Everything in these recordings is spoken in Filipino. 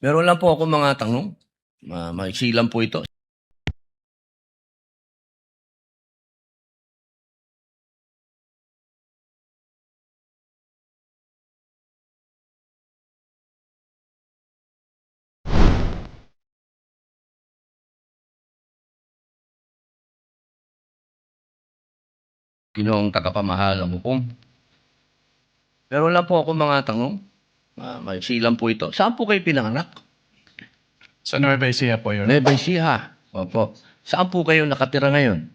Meron lang po ako mga tanong. Maiksi lang po ito. Ginoong tagapamahalang hukom. Meron lang po ako mga tanong. Maiksi lang po ito. Saan po kayo pinanganak? Sa Nueva Ecija po, Your Honor. Nueva Ecija. Opo. Saan po kayo nakatira ngayon?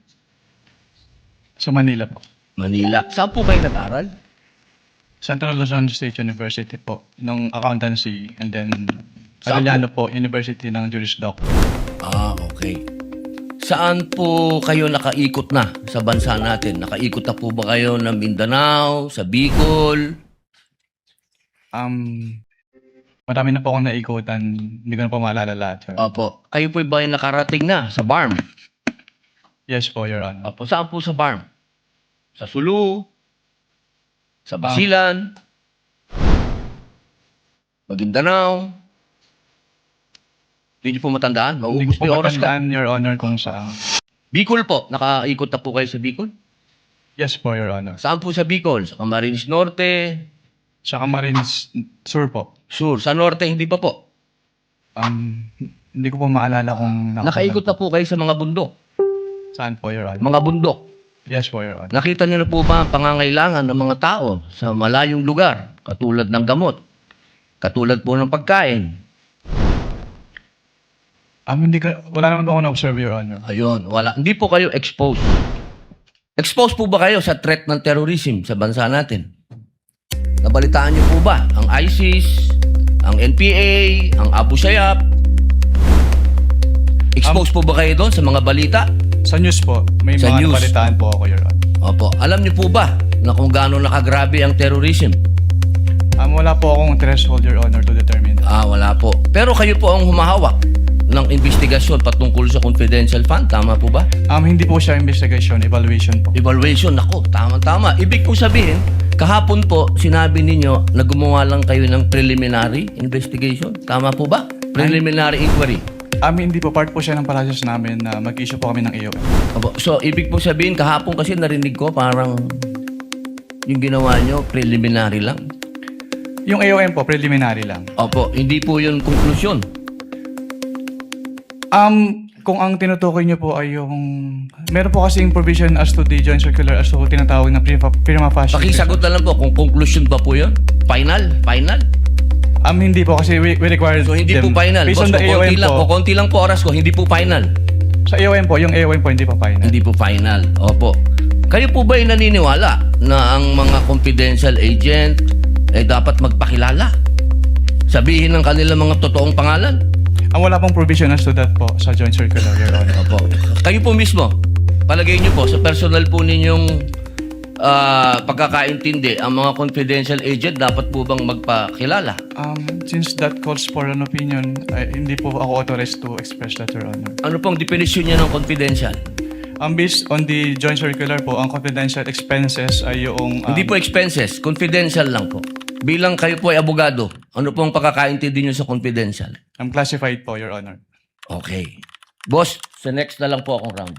Sa Manila po. Manila. Saan po kayo nag-aral? Central Luzon State University po, ng accountancy, and then Saan Arellano po, University ng Juris Doctor. Okay. Saan po kayo nakaikot na sa bansa natin? Nakaikot na po ba kayo ng Mindanao, sa Bicol? Marami na po akong naikutan, hindi ko na po maalala lahat. Your Honor. Opo. Kayo po ba yung nakarating na sa BARM? Yes po, Your Honor. Opo. Saan po sa BARM? Sa Sulu? Sa Basilan? Maguindanao? Hindi niyo po matandaan? Hindi Maubos ko po po yung oras ko. matandaan, Your Honor, kung saan. Bicol po. Nakaikot na po kayo sa Bicol? Yes po, Your Honor. Saan po sa Bicol? Sa Camarines Norte? Sa Camarines Sur po. Sur. Sa Norte, hindi pa po. Hindi ko po maalala kung Nakaikot na po kayo sa mga bundok. saan po, Your Honor. Mga bundok. Yes po, Your Honor. Nakita niyo na po ba ang pangangailangan ng mga tao sa malayong lugar? Katulad ng gamot. Katulad po ng pagkain. Wala naman po ako na-observe, Your Honor. Ayun, wala. Hindi po kayo exposed. Exposed po ba kayo sa threat ng terrorism sa bansa natin? Nabalitaan niyo po ba ang ISIS, ang NPA, ang Abu Sayyaf? Exposed po ba kayo doon sa mga balita? Sa news po, may Sa mga news. nabalitaan po ako, Your Honor. Opo. Alam niyo po ba na kung gaano nakagrabe ang terrorism? Wala po akong threshold, Your Honor, to determine that. Wala po. Pero kayo po ang humahawak ng investigasyon patungkol sa confidential fund. Tama po ba? Hindi po siya investigation, evaluation po. Evaluation. Ako, tama-tama. Ibig po sabihin, kahapon po, sinabi ninyo na gumawa lang kayo ng preliminary investigation. Tama po ba? Preliminary inquiry. Hindi po, part po siya ng process namin na mag-issue po kami ng AOM. Opo. So, ibig po sabihin, kahapon kasi narinig ko parang yung ginawa nyo, preliminary lang. Yung AOM po, preliminary lang. Opo, hindi po yun konklusyon. Kung ang tinutukoy niyo po ay yung... Meron po kasing provision as to the joint circular as to tinatawag na prima facie. Pakisagot na lang po kung conclusion ba po yun? Final? Final? Hindi po kasi we require So, hindi po them. final. Based Boss, on the AOM po. konti lang po oras ko, hindi po final. Sa AOM po, yung AOM po hindi po final. Hindi po final. Opo. Kayo po ba ay naniniwala na ang mga confidential agent ay dapat magpakilala? Sabihin ng kanilang mga totoong pangalan? Wala pong provision as to that po sa joint circular, Your Honor. Opo. Kayo po mismo, palagay niyo po, sa personal po ninyong pagkakaintindi, ang mga confidential agent dapat po bang magpakilala? Since that calls for an opinion, hindi po ako authorized to express that, Your Honor. Ano pong definisyon niya ng confidential? Based on the joint circular po, ang confidential expenses ay yung... Hindi po expenses, confidential lang po. Bilang kayo po ay abogado, ano pong pagkakaintindi niyo sa confidential? classified po, Your Honor. Okay. Boss, sa next na lang po akong round.